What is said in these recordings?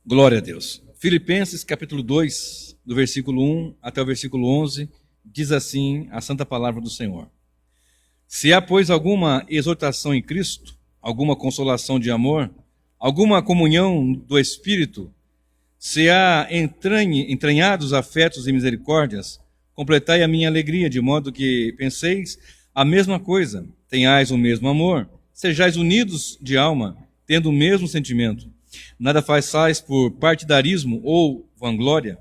Glória a Deus. Filipenses capítulo 2, do versículo 1 até o versículo 11, diz assim a santa palavra do Senhor. Se há, pois, alguma exortação em Cristo, alguma consolação de amor, alguma comunhão do Espírito, se há entranhados afetos e misericórdias, completai a minha alegria, de modo que penseis a mesma coisa, tenhais o mesmo amor, sejais unidos de alma, tendo o mesmo sentimento. Nada façais por partidarismo ou vanglória,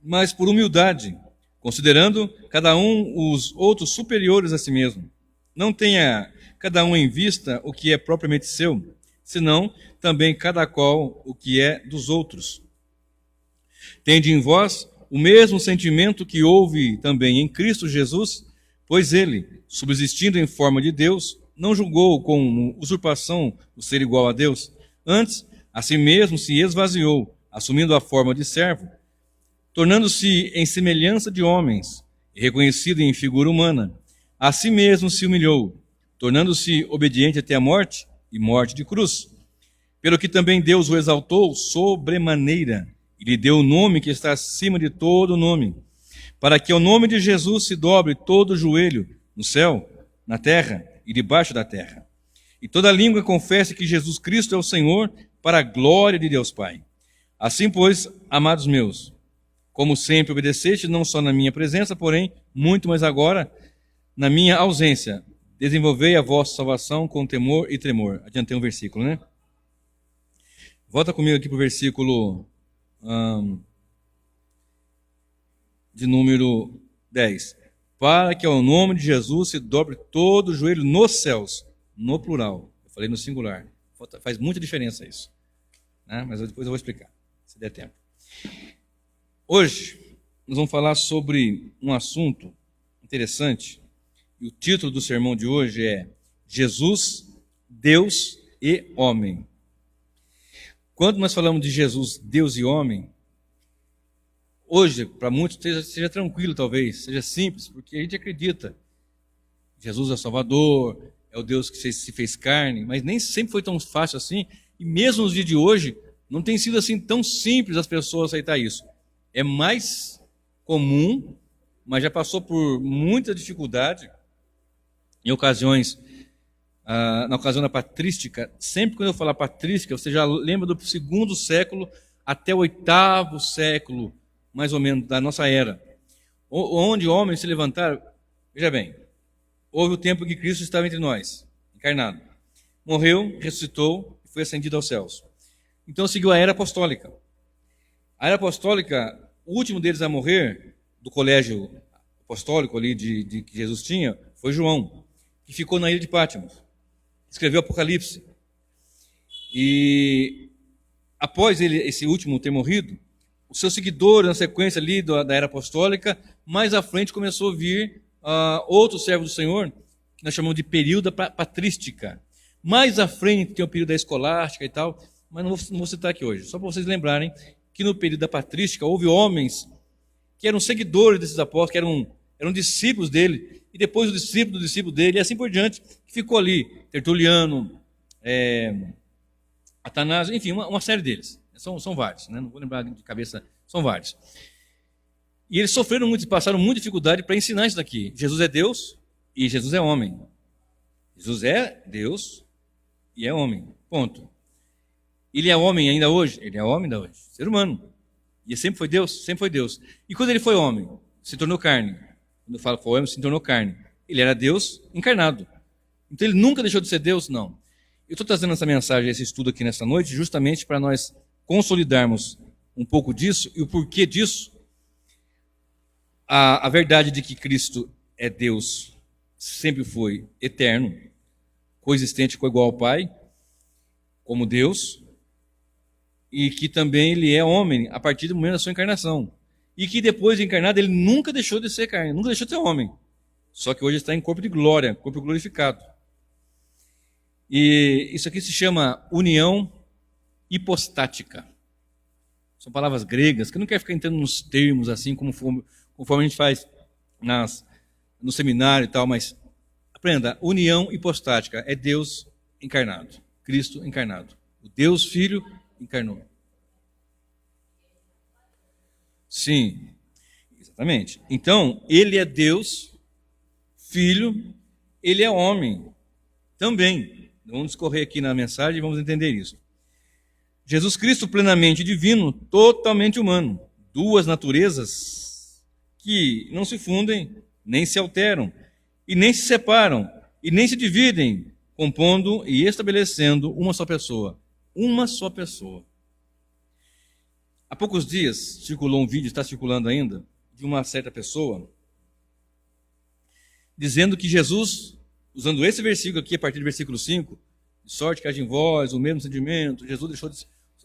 mas por humildade, considerando cada um os outros superiores a si mesmo. Não tenha cada um em vista o que é propriamente seu, senão também cada qual o que é dos outros. Tende em vós o mesmo sentimento que houve também em Cristo Jesus, pois ele, subsistindo em forma de Deus, não julgou com usurpação o ser igual a Deus. Antes, a si mesmo se esvaziou, assumindo a forma de servo, tornando-se em semelhança de homens, e reconhecido em figura humana. A si mesmo se humilhou, tornando-se obediente até a morte, e morte de cruz. Pelo que também Deus o exaltou sobremaneira, e lhe deu o nome que está acima de todo nome, para que ao nome de Jesus se dobre todo o joelho, no céu, na terra e debaixo da terra. E toda língua confesse que Jesus Cristo é o Senhor, para a glória de Deus Pai. Assim, pois, amados meus, como sempre obedeceste, não só na minha presença, porém, muito mais agora, na minha ausência, desenvolvei a vossa salvação com temor e tremor. Adiantei um versículo, né? Volta comigo aqui para o versículo de número 10. Para que ao nome de Jesus se dobre todo o joelho nos céus, no plural. Eu falei no singular. Faz muita diferença isso. Né? Mas depois eu vou explicar, se der tempo. Hoje, nós vamos falar sobre um assunto interessante. E o título do sermão de hoje é Jesus, Deus e Homem. Quando nós falamos de Jesus, Deus e Homem, hoje, para muitos, seja tranquilo talvez, seja simples, porque a gente acredita. Jesus é Salvador, é o Deus que se fez carne, mas nem sempre foi tão fácil assim, e mesmo nos dias de hoje, não tem sido assim tão simples as pessoas aceitar isso. É mais comum, mas já passou por muita dificuldade, em ocasiões, na ocasião da patrística. Sempre quando eu falar patrística, você já lembra do 2º século até o 8º século, mais ou menos, da nossa era, onde homens se levantaram. Veja bem, houve o tempo que Cristo estava entre nós, encarnado. Morreu, ressuscitou e foi ascendido aos céus. Então seguiu a era apostólica. A era apostólica, o último deles a morrer, do colégio apostólico ali que Jesus tinha, foi João, que ficou na ilha de Patmos. Escreveu Apocalipse. E após ele, esse último ter morrido, os seus seguidores, na sequência ali da era apostólica, mais à frente começou a vir outros servos do Senhor, que nós chamamos de período patrística. Mais à frente tem o período da escolástica e tal, mas não vou citar aqui hoje. Só para vocês lembrarem que no período da patrística houve homens que eram seguidores desses apóstolos, que eram discípulos dele, e depois o discípulo do discípulo dele, e assim por diante, que ficou ali. Tertuliano, Atanásio, enfim, uma série deles. São vários, né? Não vou lembrar de cabeça, são vários. E eles sofreram muito, passaram muita dificuldade para ensinar isso daqui. Jesus é Deus e Jesus é homem. Jesus é Deus e é homem. Ponto. Ele é homem ainda hoje? Ele é homem ainda hoje. Ser humano. E sempre foi Deus? Sempre foi Deus. E quando ele foi homem, se tornou carne. Quando eu falo foi homem, se tornou carne. Ele era Deus encarnado. Então ele nunca deixou de ser Deus? Não. Eu estou trazendo essa mensagem, esse estudo aqui nessa noite, justamente para nós consolidarmos um pouco disso e o porquê disso. A verdade de que Cristo é Deus, sempre foi eterno, coexistente com igual ao Pai, como Deus, e que também ele é homem a partir do momento da sua encarnação. E que depois de encarnado ele nunca deixou de ser carne, nunca deixou de ser homem. Só que hoje está em corpo de glória, corpo glorificado. E isso aqui se chama união hipostática. São palavras gregas, que eu não quero ficar entrando nos termos assim, conforme a gente faz no seminário e tal, mas aprenda, união hipostática é Deus encarnado, Cristo encarnado. O Deus Filho encarnou. Sim, exatamente. Então, ele é Deus, Filho, ele é homem também. Vamos discorrer aqui na mensagem e vamos entender isso. Jesus Cristo plenamente divino, totalmente humano. Duas naturezas que não se fundem, nem se alteram, e nem se separam, e nem se dividem, compondo e estabelecendo uma só pessoa. Uma só pessoa. Há poucos dias circulou um vídeo, está circulando ainda, de uma certa pessoa, dizendo que Jesus, usando esse versículo aqui, a partir do versículo 5, de sorte que haja em vós o mesmo sentimento, Jesus deixou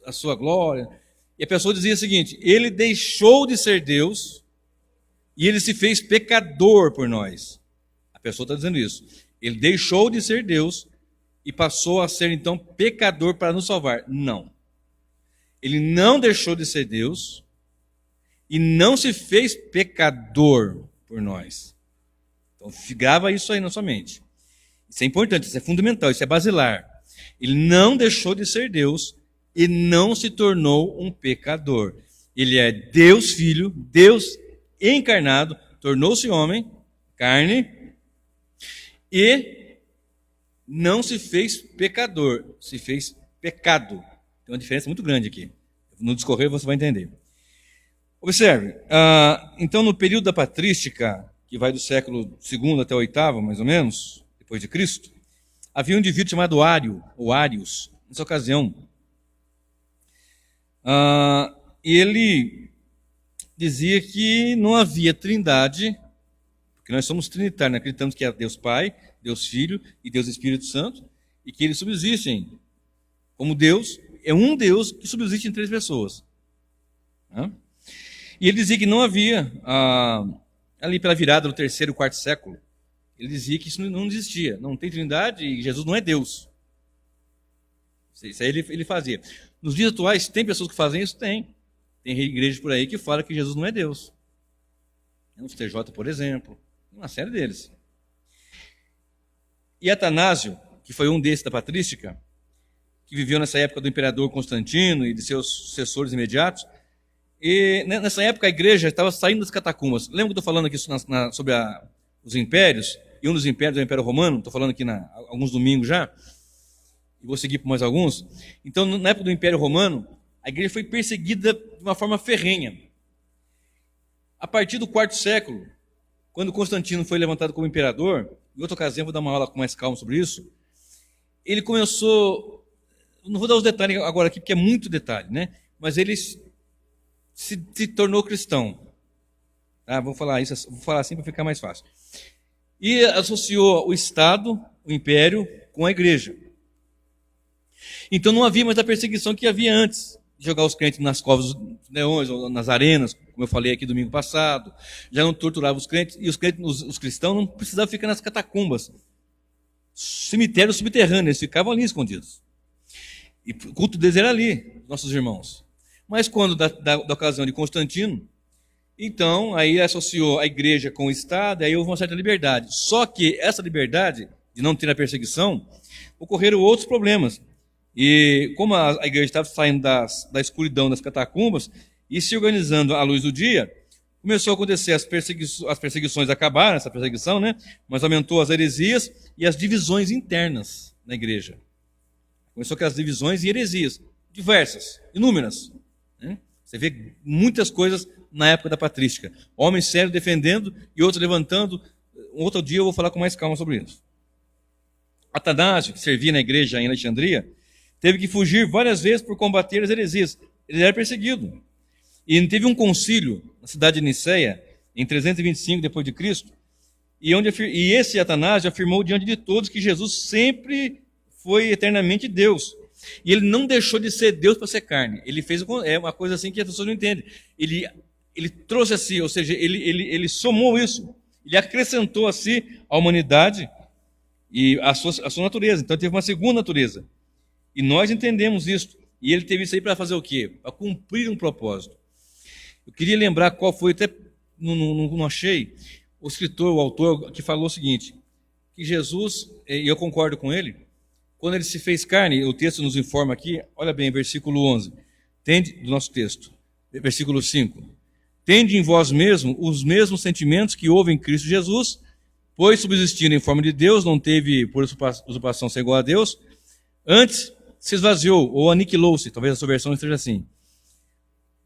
a sua glória. E a pessoa dizia o seguinte: ele deixou de ser Deus e ele se fez pecador por nós. A pessoa está dizendo isso. Ele deixou de ser Deus e passou a ser então pecador para nos salvar. Não. Ele não deixou de ser Deus e não se fez pecador por nós. Então grava isso aí na sua mente. Isso é importante, isso é fundamental, isso é basilar. Ele não deixou de ser Deus e não se tornou um pecador. Ele é Deus Filho, Deus encarnado, tornou-se homem, carne, e não se fez pecador, se fez pecado. Tem uma diferença muito grande aqui. No discorrer você vai entender. Observe, então no período da patrística, que vai do século II até o VIII, mais ou menos, depois de Cristo, havia um indivíduo chamado Ário, ou Ários, nessa ocasião. Ele dizia que não havia trindade, porque nós somos trinitários, nós acreditamos que é Deus Pai, Deus Filho e Deus Espírito Santo, e que eles subsistem como Deus, é um Deus que subsiste em três pessoas. E ele dizia que não havia, ali pela virada do terceiro e quarto século, ele dizia que isso não existia, não tem trindade e Jesus não é Deus. Isso aí ele fazia. Nos dias atuais, tem pessoas que fazem isso? Tem. Tem igrejas por aí que falam que Jesus não é Deus. Os TJ, por exemplo, uma série deles. E Atanásio, que foi um desses da patrística, que viveu nessa época do imperador Constantino e de seus sucessores imediatos, e nessa época a igreja estava saindo das catacumbas. Lembra que eu estou falando aqui sobre os impérios? E um dos impérios é o Império Romano, estou falando aqui alguns domingos já, e vou seguir por mais alguns. Então, na época do Império Romano, a igreja foi perseguida de uma forma ferrenha. A partir do quarto século, quando Constantino foi levantado como imperador, em outra ocasião vou dar uma aula com mais calma sobre isso, ele começou, não vou dar os detalhes agora aqui, porque é muito detalhe, né? Mas ele se tornou cristão. Vou falar assim para ficar mais fácil. E associou o Estado, o Império, com a igreja. Então não havia mais a perseguição que havia antes, de jogar os crentes nas covas dos leões, ou nas arenas, como eu falei aqui domingo passado. Já não torturava os crentes, e os cristãos não precisavam ficar nas catacumbas. Cemitérios subterrâneos, eles ficavam ali escondidos. E o culto deles era ali, nossos irmãos. Mas quando, da ocasião de Constantino, então, aí associou a igreja com o Estado, aí houve uma certa liberdade. Só que essa liberdade, de não ter a perseguição, ocorreram outros problemas. E como a igreja estava saindo da escuridão das catacumbas e se organizando à luz do dia, começou a acontecer, as perseguições acabaram, essa perseguição, né? Mas aumentou as heresias e as divisões internas na igreja. Começou com as divisões e heresias, diversas, inúmeras. Né? Você vê muitas coisas na época da patrística. Homens sérios defendendo e outros levantando. Um outro dia eu vou falar com mais calma sobre isso. Atanásio, que servia na igreja em Alexandria, teve que fugir várias vezes por combater as heresias. Ele era perseguido. E teve um concílio na cidade de Niceia, em 325 depois de Cristo, e esse Atanásio afirmou diante de todos que Jesus sempre foi eternamente Deus. E ele não deixou de ser Deus para ser carne. Ele fez uma coisa assim que as pessoas não entendem. Ele trouxe a si, ou seja, ele somou isso. Ele acrescentou a si a humanidade e a sua natureza. Então teve uma segunda natureza. E nós entendemos isso. E ele teve isso aí para fazer o quê? Para cumprir um propósito. Eu queria lembrar qual foi, até não achei, o escritor, o autor, que falou o seguinte, que Jesus, e eu concordo com ele, quando ele se fez carne, o texto nos informa aqui, olha bem, versículo 11, do nosso texto, versículo 5. tende em vós mesmo os mesmos sentimentos que houve em Cristo Jesus, pois subsistindo em forma de Deus, não teve por usurpação ser igual a Deus, antes se esvaziou ou aniquilou-se, talvez a sua versão esteja assim,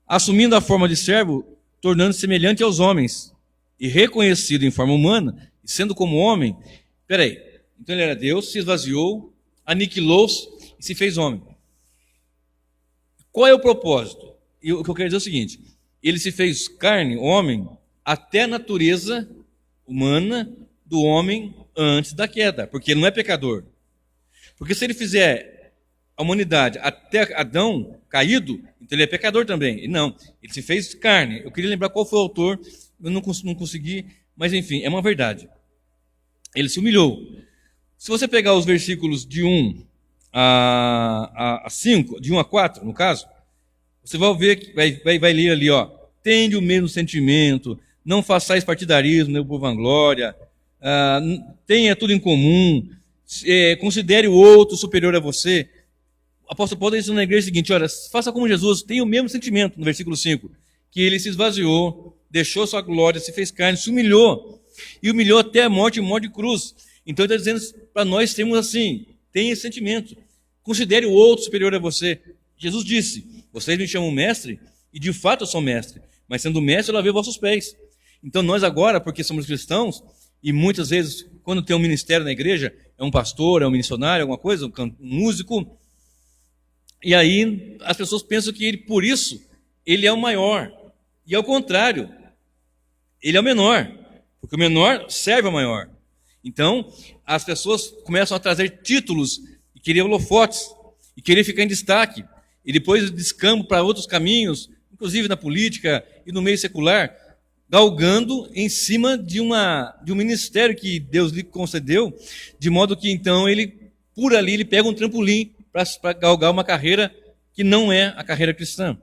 assumindo a forma de servo, tornando-se semelhante aos homens, e reconhecido em forma humana, e sendo como homem, então ele era Deus, se esvaziou, aniquilou-se e se fez homem. Qual é o propósito? E o que eu quero dizer é o seguinte, ele se fez carne, homem, até a natureza humana do homem antes da queda, porque ele não é pecador. Porque se ele fizer a humanidade até Adão caído, então ele é pecador também. E não, ele se fez carne. Eu queria lembrar qual foi o autor, eu não consegui, mas enfim, é uma verdade. Ele se humilhou. Se você pegar os versículos de 1 a 5, de 1 a 4, no caso, você vai ver, vai ler ali, ó, tende o mesmo sentimento, não façais partidarismo, nem por vanglória, tenha tudo em comum, considere o outro superior a você. O apóstolo Paulo está dizendo na igreja o seguinte, olha, faça como Jesus, tenha o mesmo sentimento, no versículo 5, que ele se esvaziou, deixou sua glória, se fez carne, se humilhou, e humilhou até a morte e morte de cruz. Então ele está dizendo para nós termos assim, tenha esse sentimento, considere o outro superior a você. Jesus disse, vocês me chamam mestre, e de fato eu sou mestre, mas sendo mestre eu lavei vossos pés. Então nós agora, porque somos cristãos, e muitas vezes, quando tem um ministério na igreja, é um pastor, é um missionário, alguma coisa, um músico, e aí as pessoas pensam que ele, por isso, ele é o maior. E ao contrário, ele é o menor, porque o menor serve ao maior. Então, as pessoas começam a trazer títulos, e querer holofotes, e querer ficar em destaque, e depois descambam para outros caminhos, inclusive na política e no meio secular, galgando em cima de um ministério que Deus lhe concedeu, de modo que então ele, por ali, ele pega um trampolim para galgar uma carreira que não é a carreira cristã.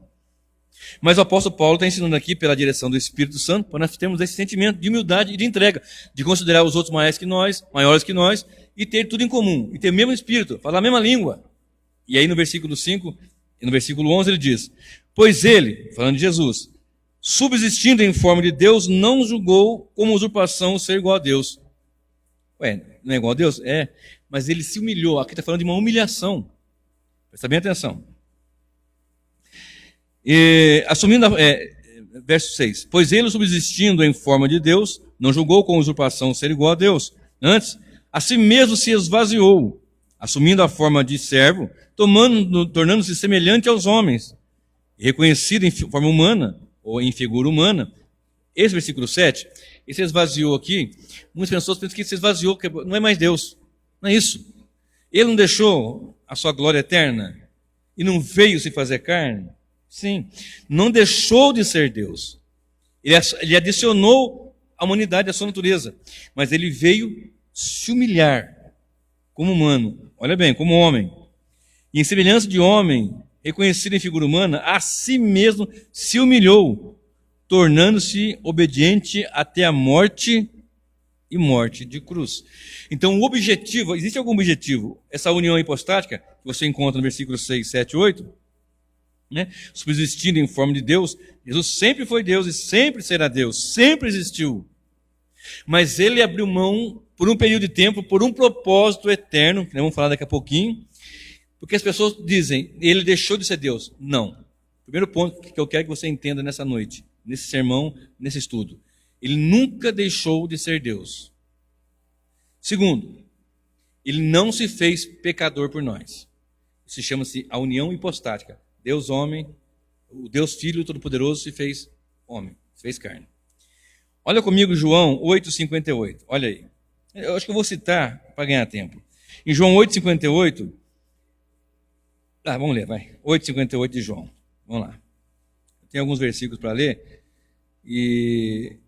Mas o apóstolo Paulo está ensinando aqui, pela direção do Espírito Santo, para nós termos esse sentimento de humildade e de entrega, de considerar os outros maiores que nós, e ter tudo em comum, e ter o mesmo espírito, falar a mesma língua. E aí no versículo 5 e no versículo 11 ele diz, pois ele, falando de Jesus, subsistindo em forma de Deus, não julgou como usurpação ser igual a Deus. Ué, não é igual a Deus? É, mas ele se humilhou. Aqui está falando de uma humilhação. Presta bem atenção. Verso 6. Pois ele, subsistindo em forma de Deus, não julgou com usurpação ser igual a Deus. Antes, a si mesmo se esvaziou, assumindo a forma de servo, tornando-se semelhante aos homens, reconhecido em forma humana, ou em figura humana. Esse versículo 7, esse esvaziou aqui, muitas pessoas pensam que se esvaziou, que não é mais Deus. Não é isso. Ele não deixou a sua glória eterna e não veio se fazer carne? Sim. Não deixou de ser Deus. Ele adicionou a humanidade à sua natureza, mas ele veio se humilhar como humano. Olha bem, como homem. E em semelhança de homem, reconhecido em figura humana, a si mesmo se humilhou, tornando-se obediente até a morte e morte de cruz. Então o objetivo, existe algum objetivo? Essa união hipostática, que você encontra no versículo 6, 7, 8, né? Subsistindo em forma de Deus, Jesus sempre foi Deus e sempre será Deus, sempre existiu. Mas ele abriu mão por um período de tempo, por um propósito eterno, que nós vamos falar daqui a pouquinho, porque as pessoas dizem, ele deixou de ser Deus. Não. Primeiro ponto que eu quero que você entenda nessa noite, nesse sermão, nesse estudo. Ele nunca deixou de ser Deus. Segundo, ele não se fez pecador por nós. Isso chama-se a união hipostática. Deus homem, o Deus Filho Todo-Poderoso se fez homem, se fez carne. Olha comigo João 8,58. Olha aí. Eu acho que eu vou citar para ganhar tempo. Em João 8,58... vamos ler, vai. 8,58 de João. Vamos lá. Tem alguns versículos para ler. E,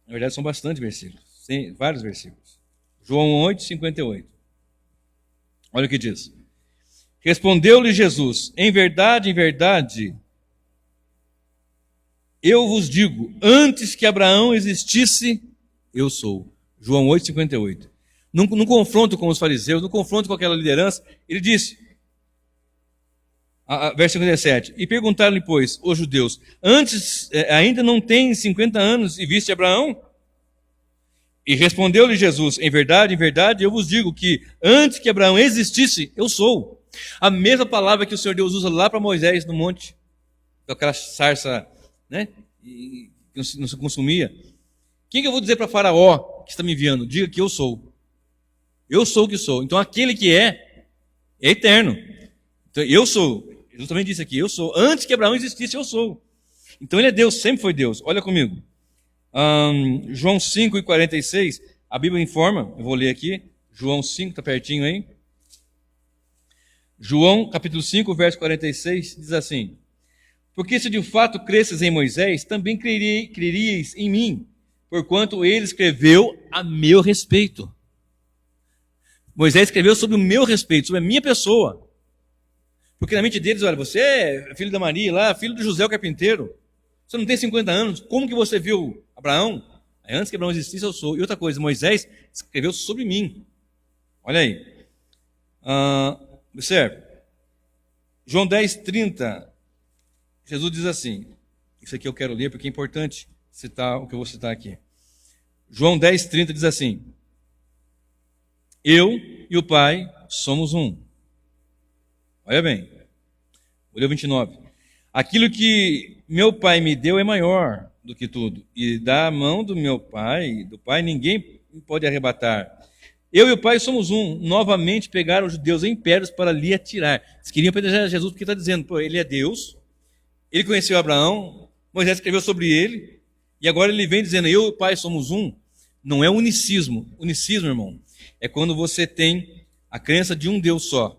na verdade, são bastante versículos. Tem vários versículos. João 8,58. Olha o que diz. Respondeu-lhe Jesus, em verdade, eu vos digo, antes que Abraão existisse, eu sou. João 8,58. Num confronto com os fariseus, no confronto com aquela liderança, ele disse, Verso 57. E perguntaram-lhe, pois, os judeus: antes, ainda não tem 50 anos e viste Abraão? E respondeu-lhe Jesus: em verdade, eu vos digo que antes que Abraão existisse, eu sou. A mesma palavra que o Senhor Deus usa lá para Moisés no monte, com aquela sarça, né, que não se consumia. Quem que eu vou dizer para Faraó que está me enviando? Diga que eu sou. Eu sou o que sou. Então aquele que é eterno. Então eu sou. Jesus também disse aqui, eu sou. Antes que Abraão existisse, eu sou. Então ele é Deus, sempre foi Deus. Olha comigo. João 5:46, a Bíblia informa, eu vou ler aqui. João 5, está pertinho aí. João capítulo 5, verso 46, diz assim: porque se de fato cresces em Moisés, também creríeis em mim, porquanto ele escreveu a meu respeito. Moisés escreveu sobre o meu respeito, sobre a minha pessoa. Porque na mente deles, olha, você é filho da Maria lá, filho do José o carpinteiro. Você não tem 50 anos, como que você viu Abraão? Antes que Abraão existisse, eu sou. E outra coisa, Moisés escreveu sobre mim. Olha aí. Observe. João 10:30. Jesus diz assim. Isso aqui eu quero ler porque é importante citar o que eu vou citar aqui. João 10:30 diz assim: eu e o Pai somos um. Olha bem. Olha o 29. Aquilo que meu Pai me deu é maior do que tudo, e da mão do meu Pai, do Pai, ninguém pode arrebatar. Eu e o Pai somos um. Novamente pegaram os judeus em pedras para lhe atirar. Eles queriam apedrejar Jesus porque está dizendo, pô, ele é Deus, ele conheceu Abraão, Moisés escreveu sobre ele, e agora ele vem dizendo, eu e o Pai somos um. Não é unicismo. Unicismo, irmão, é quando você tem a crença de um Deus só,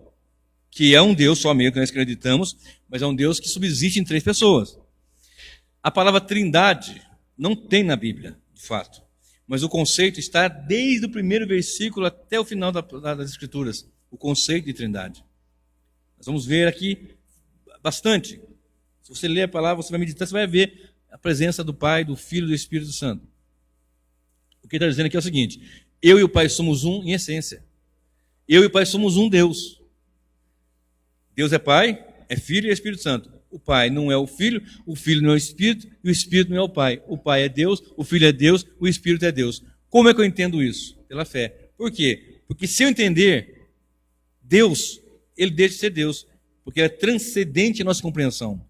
que é um Deus só mesmo que nós acreditamos, mas é um Deus que subsiste em 3 pessoas. A palavra trindade não tem na Bíblia, de fato, mas o conceito está desde o primeiro versículo até o final das Escrituras, o conceito de trindade. Nós vamos ver aqui bastante. Se você ler a palavra, você vai meditar, você vai ver a presença do Pai, do Filho e do Espírito Santo. O que ele está dizendo aqui é o seguinte: eu e o Pai somos um em essência. Eu e o Pai somos um Deus. Deus é Pai, é Filho e é Espírito Santo. O Pai não é o Filho não é o Espírito, e o Espírito não é o Pai. O Pai é Deus, o Filho é Deus, o Espírito é Deus. Como é que eu entendo isso? Pela fé. Por quê? Porque se eu entender Deus, ele deixa de ser Deus, porque ele é transcendente à nossa compreensão.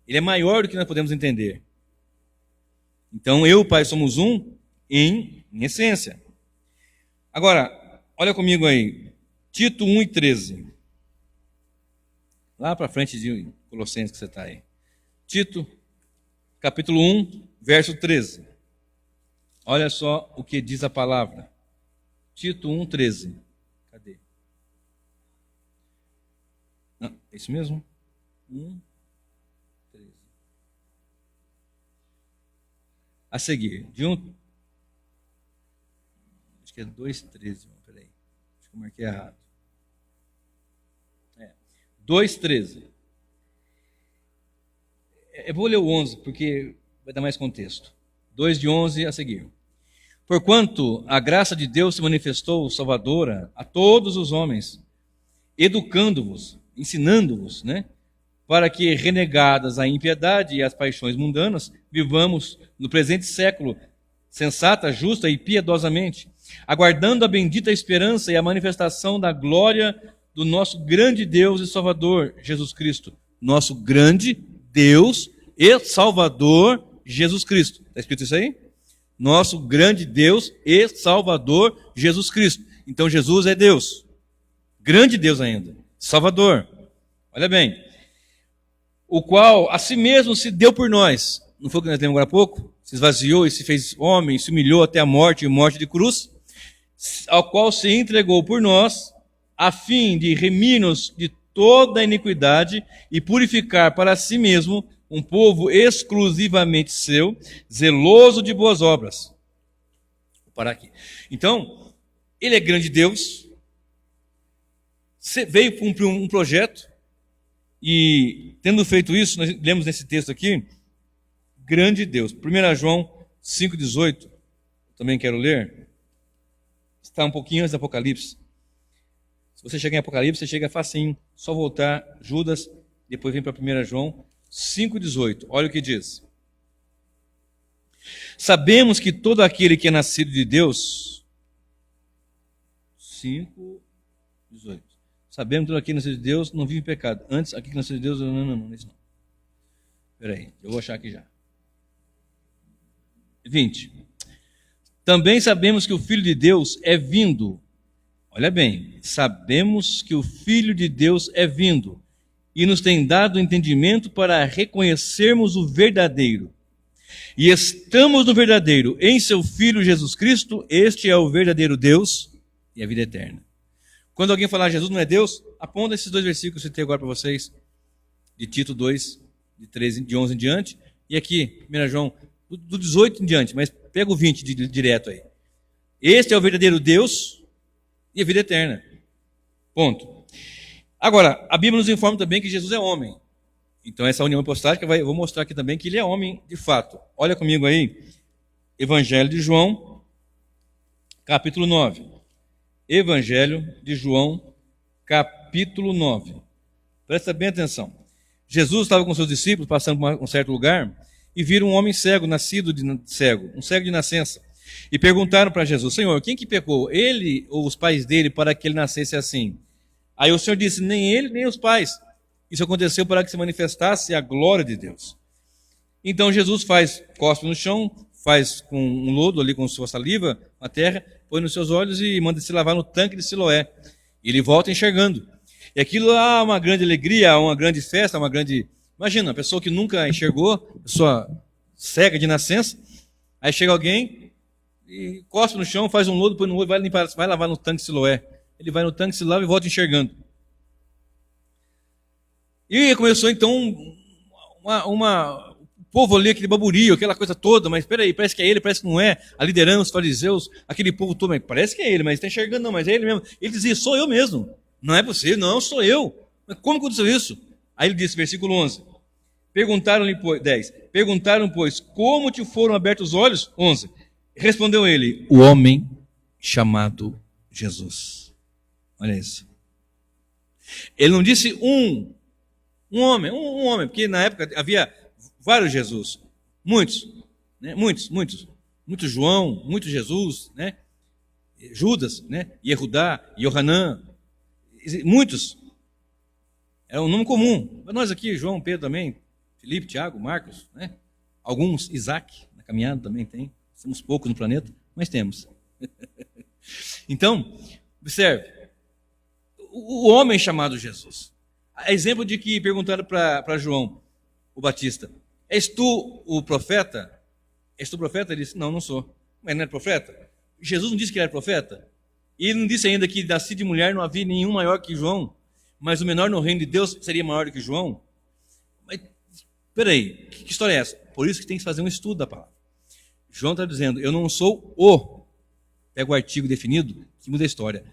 Ele é maior do que nós podemos entender. Então, eu e o Pai somos um em essência. Agora, olha comigo aí. Tito 1:13. Lá para frente de Colossenses que você está aí. Tito, capítulo 1, verso 13. Olha só o que diz a palavra. Tito 1:13. Cadê? Não, é isso mesmo? 1:13. A seguir, acho que é 2:13. Peraí, acho que eu marquei errado. 2:13. Eu vou ler o 11, porque vai dar mais contexto. 2:11 a seguir. Porquanto a graça de Deus se manifestou salvadora a todos os homens, educando-vos, ensinando-vos, para que, renegadas a impiedade e as paixões mundanas, vivamos no presente século sensata, justa e piedosamente, aguardando a bendita esperança e a manifestação da glória do nosso grande Deus e Salvador, Jesus Cristo. Nosso grande Deus e Salvador, Jesus Cristo. Está escrito isso aí? Nosso grande Deus e Salvador, Jesus Cristo. Então Jesus é Deus. Grande Deus ainda. Salvador. Olha bem. O qual a si mesmo se deu por nós. Não foi o que nós lemos agora há pouco? Se esvaziou e se fez homem, se humilhou até a morte e morte de cruz. Ao qual se entregou por nós, a fim de remir-nos de toda a iniquidade e purificar para si mesmo um povo exclusivamente seu, zeloso de boas obras. Vou parar aqui. Então, ele é grande Deus, veio cumprir um projeto, e tendo feito isso, nós lemos nesse texto aqui, grande Deus. 1 João 5,18, também quero ler, está um pouquinho antes do Apocalipse. Se você chegar em Apocalipse, você chega facinho, só voltar, Judas, depois vem para 1 João 5,18. Olha o que diz. Sabemos que todo aquele que é nascido de Deus... 5,18. Sabemos que todo aquele que é nascido de Deus não vive em pecado. Antes, aquele que nasceu de Deus... Não. Espera aí, eu vou achar aqui já. 20. Também sabemos que o Filho de Deus é vindo. Olha bem, sabemos que o Filho de Deus é vindo e nos tem dado entendimento para reconhecermos o verdadeiro. E estamos no verdadeiro, em seu Filho Jesus Cristo. Este é o verdadeiro Deus e a vida eterna. Quando alguém falar Jesus não é Deus, aponta esses dois versículos que eu citei agora para vocês, de Tito 2, de 11 em diante, e aqui, 1 João, do 18 em diante, mas pega o 20 direto aí. Este é o verdadeiro Deus e a vida eterna. Ponto. Agora, a Bíblia nos informa também que Jesus é homem. Então, essa união hipostática, eu vou mostrar aqui também que ele é homem de fato. Olha comigo aí, Evangelho de João, capítulo 9. Evangelho de João, capítulo 9. Presta bem atenção. Jesus estava com seus discípulos, passando por um certo lugar, e viram um homem cego, nascido de cego, um cego de nascença. E perguntaram para Jesus: Senhor, quem que pecou, ele ou os pais dele, para que ele nascesse assim? Aí o Senhor disse: nem ele, nem os pais. Isso aconteceu para que se manifestasse a glória de Deus. Então Jesus cospe no chão, faz com um lodo ali, com sua saliva, na terra, põe nos seus olhos e manda se lavar no tanque de Siloé. E ele volta enxergando. E aquilo há uma grande alegria, uma grande festa, uma grande... Imagina, uma pessoa que nunca enxergou, pessoa cega de nascença, aí chega alguém e cospe no chão, faz um lodo, põe no olho, vai lavar no tanque de Siloé. Ele vai no tanque, se lava e volta enxergando. E começou então o povo ali, aquele baburio, aquela coisa toda, mas peraí, parece que é ele, parece que não é. A liderança, os fariseus, aquele povo todo, mas parece que é ele, mas está enxergando, não, mas é ele mesmo. Ele dizia: sou eu mesmo. Não é você, não, sou eu. Mas como aconteceu isso? Aí ele disse, versículo 11. Perguntaram-lhe, 10. Perguntaram, pois, como te foram abertos os olhos? 11. Respondeu ele: o homem chamado Jesus. Olha isso. Ele não disse um homem, porque na época havia vários Jesus, muitos, né? Muitos João, muitos Jesus, né? Judas, né? Yehudá, Yohanan, muitos. Era um nome comum. Mas nós aqui, João, Pedro também, Filipe, Tiago, Marcos, né? Alguns, Isaac, na caminhada também tem. Somos poucos no planeta, mas temos. Então, observe, o homem chamado Jesus. Exemplo de que perguntaram para João, o Batista: és tu o profeta? És tu o profeta? Ele disse: não sou. Mas não é profeta? Jesus não disse que ele era profeta? E ele não disse ainda que nascido de mulher não havia nenhum maior que João, mas o menor no reino de Deus seria maior do que João? Mas, peraí, que história é essa? Por isso que tem que fazer um estudo da palavra. João está dizendo: eu não sou o. Pega o artigo definido, que muda a história.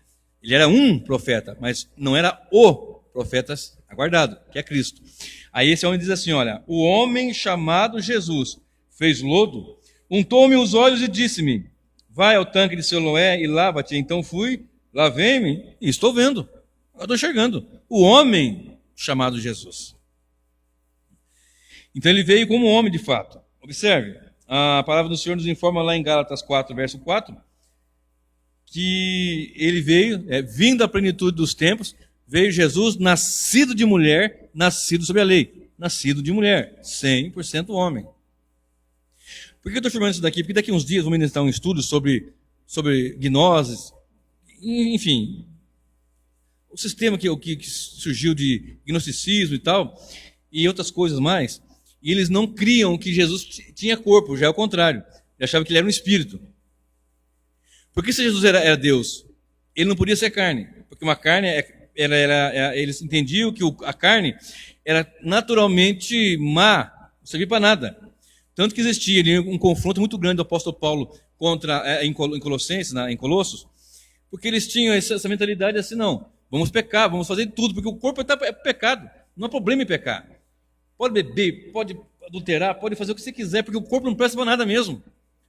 Ele era um profeta, mas não era o profeta aguardado, que é Cristo. Aí esse homem diz assim: olha, o homem chamado Jesus fez lodo, untou-me os olhos e disse-me: vai ao tanque de Siloé e lava-te. Então fui, lavei-me e estou vendo. Eu estou enxergando. O homem chamado Jesus. Então ele veio como homem de fato. Observe, a palavra do Senhor nos informa lá em Gálatas 4, verso 4, que ele veio, vindo à plenitude dos tempos, veio Jesus nascido de mulher, nascido sob a lei. Nascido de mulher, 100% homem. Por que eu estou afirmando isso daqui? Porque daqui a uns dias vamos iniciar um estudo sobre gnoses, enfim, o sistema que surgiu de gnosticismo e tal, e outras coisas mais, e eles não criam que Jesus tinha corpo, já é o contrário. Eles achavam que ele era um espírito. Porque se Jesus era Deus, ele não podia ser carne, porque uma carne eles entendiam que a carne era naturalmente má, não servia para nada. Tanto que existia ali um confronto muito grande do apóstolo Paulo em Colossenses, em Colossos, porque eles tinham essa mentalidade assim: não, vamos pecar, vamos fazer tudo, porque o corpo é pecado, não há problema em pecar. Pode beber, pode adulterar, pode fazer o que você quiser, porque o corpo não presta para nada mesmo.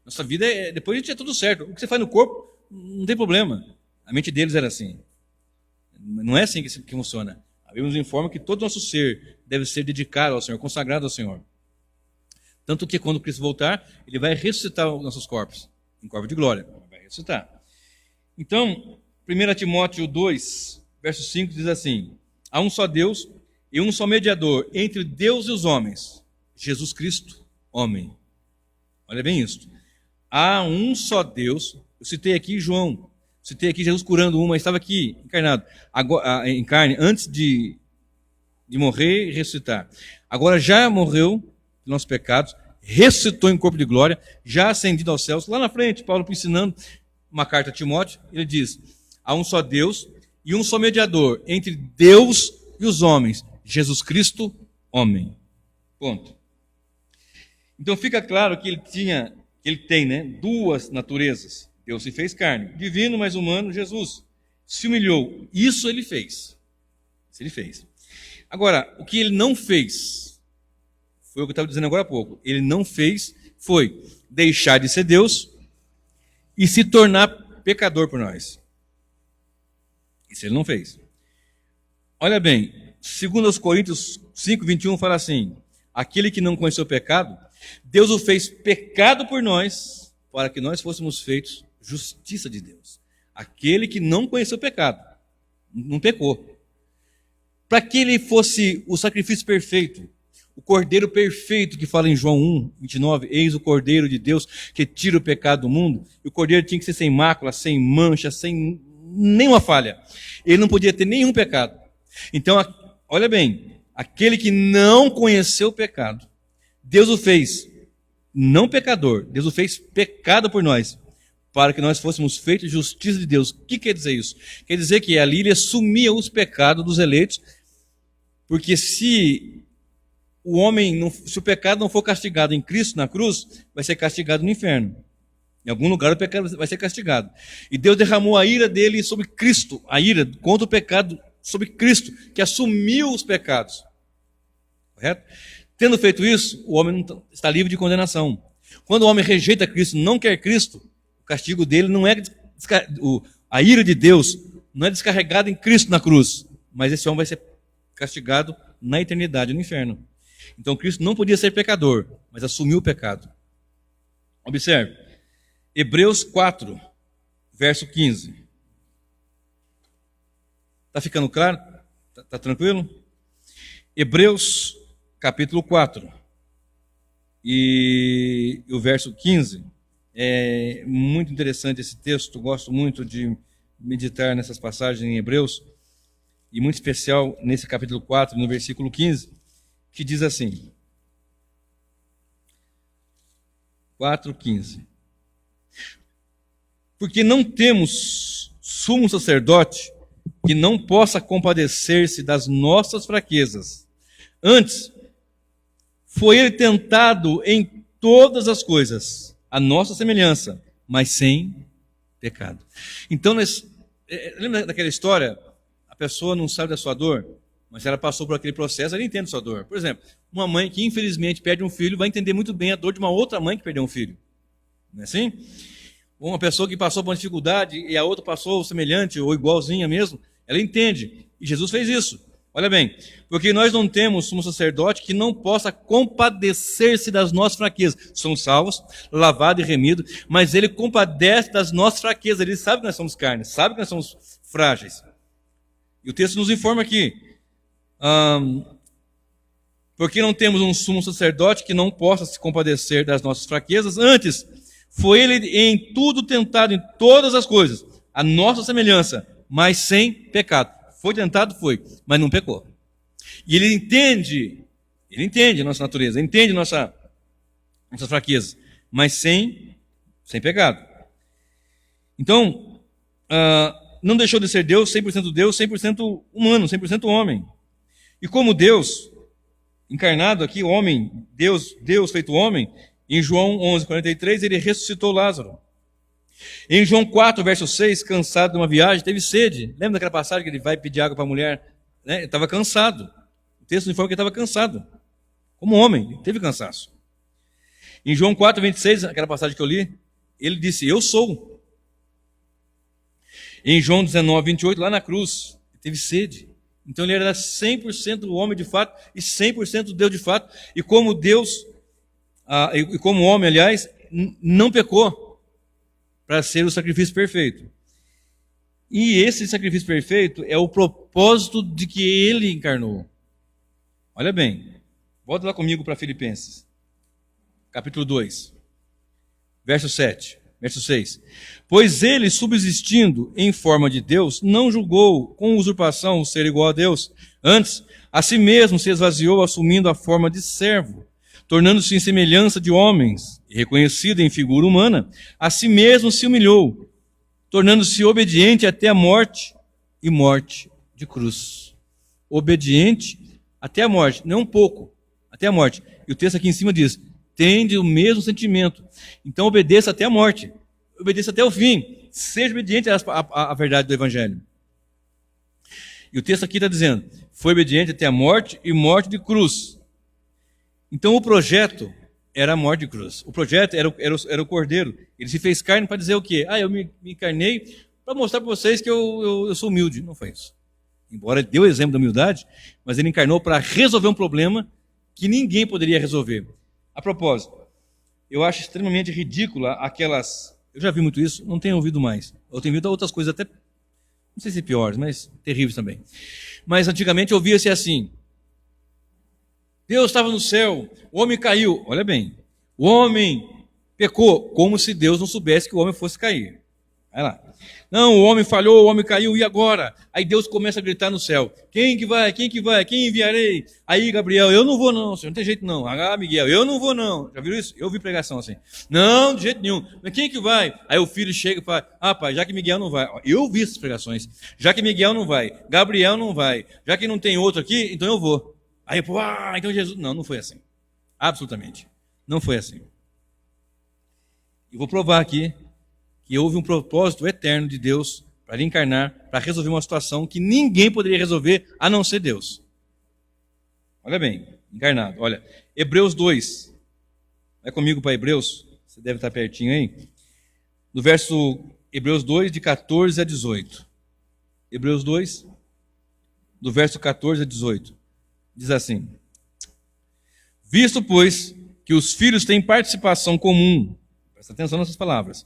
Nossa vida, depois a gente é tudo certo. O que você faz no corpo, não tem problema. A mente deles era assim. Não é assim que funciona. A Bíblia nos informa que todo o nosso ser deve ser dedicado ao Senhor, consagrado ao Senhor. Tanto que quando Cristo voltar, ele vai ressuscitar os nossos corpos, em corpo de glória, vai ressuscitar. Então, 1 Timóteo 2, verso 5 diz assim: há um só Deus e um só mediador entre Deus e os homens, Jesus Cristo, homem. Olha bem isso. Há um só Deus. Eu citei aqui João, citei aqui Jesus curando uma, estava aqui encarnado, agora, em carne, antes de morrer e ressuscitar. Agora já morreu pelos nossos pecados, ressuscitou em corpo de glória, já ascendido aos céus. Lá na frente, Paulo ensinando uma carta a Timóteo, ele diz: há um só Deus e um só mediador entre Deus e os homens, Jesus Cristo, homem. Ponto. Então fica claro que ele tem, né, duas naturezas. Deus se fez carne, divino, mas humano, Jesus. Se humilhou. Isso ele fez. Isso ele fez. Agora, o que ele não fez, foi o que eu estava dizendo agora há pouco. Ele não fez, foi deixar de ser Deus e se tornar pecador por nós. Isso ele não fez. Olha bem, 2 Coríntios 5, 21 fala assim: aquele que não conheceu o pecado, Deus o fez pecado por nós, para que nós fôssemos feitos justiça de Deus. Aquele que não conheceu o pecado, não pecou. Para que ele fosse o sacrifício perfeito, o cordeiro perfeito que fala em João 1, 29, eis o cordeiro de Deus que tira o pecado do mundo, e o cordeiro tinha que ser sem mácula, sem mancha, sem nenhuma falha. Ele não podia ter nenhum pecado. Então, olha bem, aquele que não conheceu o pecado, Deus o fez não pecador, Deus o fez pecado por nós, para que nós fôssemos feitos justiça de Deus. O que quer dizer isso? Quer dizer que ali ele assumia os pecados dos eleitos, porque se o pecado não for castigado em Cristo na cruz, vai ser castigado no inferno. Em algum lugar o pecado vai ser castigado. E Deus derramou a ira dele sobre Cristo, a ira contra o pecado sobre Cristo, que assumiu os pecados. Correto? Tendo feito isso, o homem não está livre de condenação. Quando o homem rejeita Cristo, não quer Cristo, o castigo dele não é a ira de Deus não é descarregada em Cristo na cruz, mas esse homem vai ser castigado na eternidade, no inferno. Então Cristo não podia ser pecador, mas assumiu o pecado. Observe, Hebreus 4, verso 15. Está ficando claro? Está tranquilo? Hebreus capítulo 4 e o verso 15. É muito interessante esse texto, gosto muito de meditar nessas passagens em Hebreus, e muito especial nesse capítulo 4, no versículo 15, que diz assim, 4:15. Porque não temos sumo sacerdote que não possa compadecer-se das nossas fraquezas. Antes, foi ele tentado em todas as coisas, a nossa semelhança, mas sem pecado. Então, lembra daquela história? A pessoa não sabe da sua dor, mas ela passou por aquele processo, ela entende a sua dor. Por exemplo, uma mãe que infelizmente perde um filho vai entender muito bem a dor de uma outra mãe que perdeu um filho. Não é assim? Uma pessoa que passou por uma dificuldade e a outra passou semelhante ou igualzinha mesmo, ela entende. E Jesus fez isso. Olha bem, porque nós não temos sumo sacerdote que não possa compadecer-se das nossas fraquezas. Somos salvos, lavados e remidos, mas ele compadece das nossas fraquezas. Ele sabe que nós somos carne, sabe que nós somos frágeis. E o texto nos informa aqui, porque não temos um sumo sacerdote que não possa se compadecer das nossas fraquezas. Antes, foi ele em tudo tentado, em todas as coisas, a nossa semelhança, mas sem pecado. Foi tentado? Foi, mas não pecou. E ele entende a nossa natureza, entende nossas fraquezas, mas sem pecado. Então, não deixou de ser Deus, 100% humano, 100% homem. E como Deus, encarnado aqui, homem, Deus feito homem, em João 11:43, ele ressuscitou Lázaro. Em João 4, verso 6, cansado de uma viagem, teve sede. Lembra daquela passagem que ele vai pedir água para a mulher? Né? Ele estava cansado. O texto informa que ele estava cansado. Como homem, ele teve cansaço. Em João 4, 26, aquela passagem que eu li, ele disse, eu sou. Em João 19, 28, lá na cruz, ele teve sede. Então ele era 100% homem de fato e 100% Deus de fato. E como Deus, e como homem, aliás, não pecou para ser o sacrifício perfeito. E esse sacrifício perfeito é o propósito de que ele encarnou. Olha bem, volta lá comigo para Filipenses, capítulo 2, verso 7, verso 6. Pois ele, subsistindo em forma de Deus, não julgou com usurpação o ser igual a Deus. Antes, a si mesmo se esvaziou, assumindo a forma de servo, tornando-se em semelhança de homens, e reconhecido em figura humana, a si mesmo se humilhou, tornando-se obediente até a morte, e morte de cruz. Obediente até a morte, não um pouco, até a morte. E o texto aqui em cima diz, tende o mesmo sentimento. Então obedeça até a morte, obedeça até o fim, seja obediente à verdade do Evangelho. E o texto aqui está dizendo, foi obediente até a morte e morte de cruz. Então o projeto era a morte de cruz. O projeto era o Cordeiro. Ele se fez carne para dizer o quê? Eu me encarnei para mostrar para vocês que eu sou humilde. Não foi isso. Embora ele deu o exemplo da humildade, mas ele encarnou para resolver um problema que ninguém poderia resolver. A propósito, eu acho extremamente ridícula aquelas... Eu já vi muito isso, não tenho ouvido mais. Eu tenho ouvido outras coisas até, não sei se piores, mas terríveis também. Mas antigamente ouvia-se assim, Deus estava no céu, o homem caiu. Olha bem, o homem pecou, como se Deus não soubesse que o homem fosse cair. Vai lá. Não, o homem falhou, o homem caiu, e agora? Aí Deus começa a gritar no céu, quem que vai, quem enviarei? Aí Gabriel, eu não vou não, senhor, não tem jeito não. Miguel, eu não vou não. Já viram isso? Eu vi pregação assim. Não, de jeito nenhum. Mas quem que vai? Aí o filho chega e fala, pai, já que Miguel não vai. Eu vi essas pregações. Já que Miguel não vai, Gabriel não vai, já que não tem outro aqui, então eu vou. Aí, então Jesus... Não foi assim. Absolutamente. Não foi assim. E vou provar aqui que houve um propósito eterno de Deus para ele encarnar, para resolver uma situação que ninguém poderia resolver a não ser Deus. Olha bem, encarnado. Olha, Hebreus 2. Vai comigo para Hebreus. Você deve estar pertinho aí. No verso Hebreus 2, de 14 a 18. Hebreus 2, do verso 14 a 18. Diz assim, visto, pois, que os filhos têm participação comum, presta atenção nessas palavras,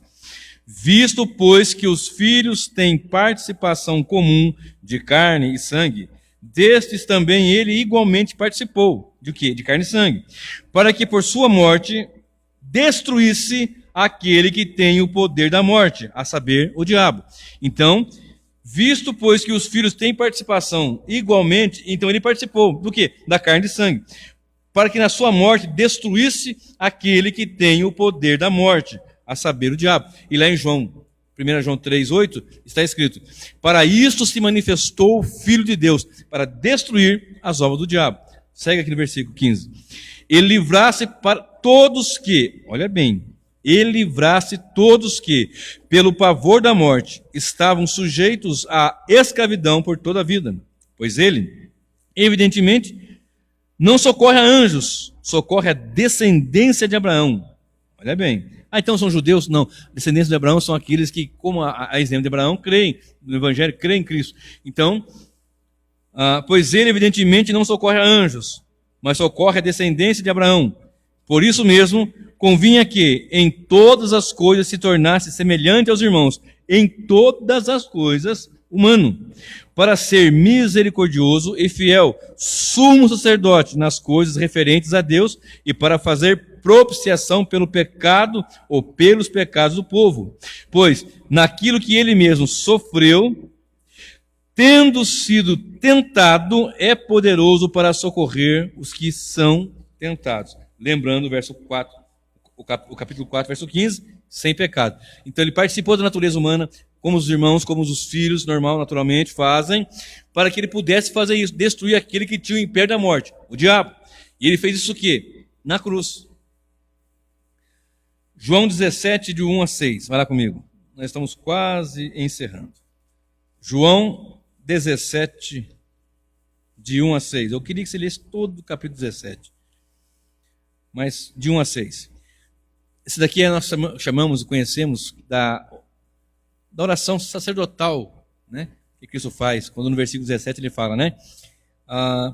visto, pois, que os filhos têm participação comum de carne e sangue, destes também ele igualmente participou, de quê? De carne e sangue, para que por sua morte destruísse aquele que tem o poder da morte, a saber, o diabo. Então, visto, pois, que os filhos têm participação igualmente, então ele participou do quê? Da carne e sangue. Para que na sua morte destruísse aquele que tem o poder da morte, a saber, o diabo. E lá em 1 João 3,8, está escrito, para isto se manifestou o Filho de Deus, para destruir as obras do diabo. Segue aqui no versículo 15. Ele livrasse para todos que, olha bem, ele livrasse todos que, pelo pavor da morte, estavam sujeitos à escravidão por toda a vida. Pois ele, evidentemente, não socorre a anjos, socorre a descendência de Abraão. Olha bem. Então são judeus? Não. Descendência de Abraão são aqueles que, como a exemplo de Abraão, creem no Evangelho, creem em Cristo. Então, pois ele, evidentemente, não socorre a anjos, mas socorre a descendência de Abraão. Por isso mesmo, convinha que em todas as coisas se tornasse semelhante aos irmãos, em todas as coisas humano, para ser misericordioso e fiel, sumo sacerdote nas coisas referentes a Deus e para fazer propiciação pelo pecado ou pelos pecados do povo. Pois, naquilo que ele mesmo sofreu, tendo sido tentado, é poderoso para socorrer os que são tentados. Lembrando o verso 4, o capítulo 4, verso 15, sem pecado. Então ele participou da natureza humana, como os irmãos, como os filhos, normal, naturalmente, fazem, para que ele pudesse fazer isso, destruir aquele que tinha o império da morte, o diabo. E ele fez isso o quê? Na cruz. João 17, de 1 a 6. Vai lá comigo. Nós estamos quase encerrando. João 17, de 1 a 6. Eu queria que você lesse todo o capítulo 17. Mas de 1 a 6. Esse daqui nós chamamos e conhecemos da oração sacerdotal, né? que Cristo faz, quando no versículo 17 ele fala, né?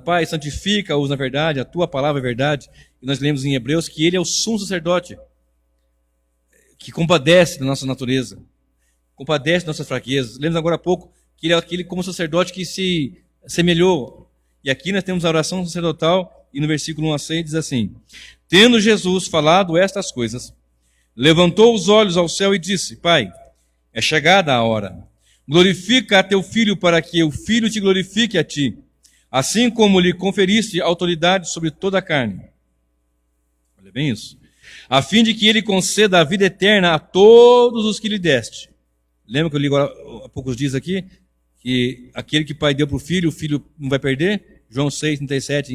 Pai, santifica-os na verdade, a tua palavra é verdade. E nós lemos em Hebreus que ele é o sumo sacerdote, que compadece da nossa natureza, compadece das nossas fraquezas. Lemos agora há pouco que ele é aquele como sacerdote que se semelhou. E aqui nós temos a oração sacerdotal, e no versículo 1 a 6 diz assim: tendo Jesus falado estas coisas, levantou os olhos ao céu e disse: Pai, é chegada a hora. Glorifica a teu Filho, para que o Filho te glorifique a ti, assim como lhe conferiste autoridade sobre toda a carne. Olha bem isso. A fim de que ele conceda a vida eterna a todos os que lhe deste. Lembra que eu li agora, há poucos dias aqui, que aquele que o Pai deu para o Filho não vai perder? João 6, 37,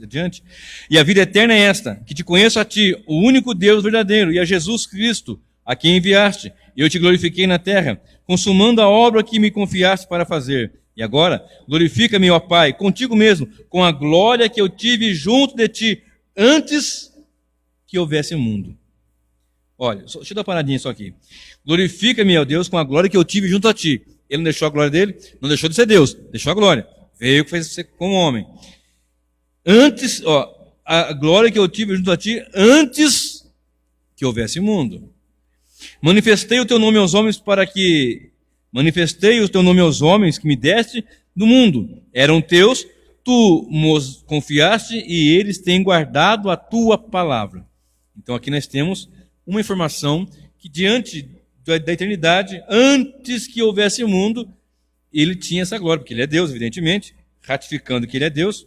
adiante. E a vida eterna é esta, que te conheço a ti, o único Deus verdadeiro, e a Jesus Cristo, a quem enviaste. Eu te glorifiquei na terra, consumando a obra que me confiaste para fazer. E agora, glorifica-me, ó Pai, contigo mesmo, com a glória que eu tive junto de ti, antes que houvesse mundo. Olha, deixa eu dar uma paradinha só aqui. Glorifica-me, ó Deus, com a glória que eu tive junto a ti. Ele não deixou a glória dele, não deixou de ser Deus, deixou a glória. Veio que fez ser como homem. Antes, a glória que eu tive junto a ti, antes que houvesse mundo. Manifestei o teu nome aos homens que me deste do mundo. Eram teus, tu nos confiaste e eles têm guardado a tua palavra. Então aqui nós temos uma informação que diante da eternidade, antes que houvesse mundo, ele tinha essa glória, porque ele é Deus, evidentemente, ratificando que ele é Deus.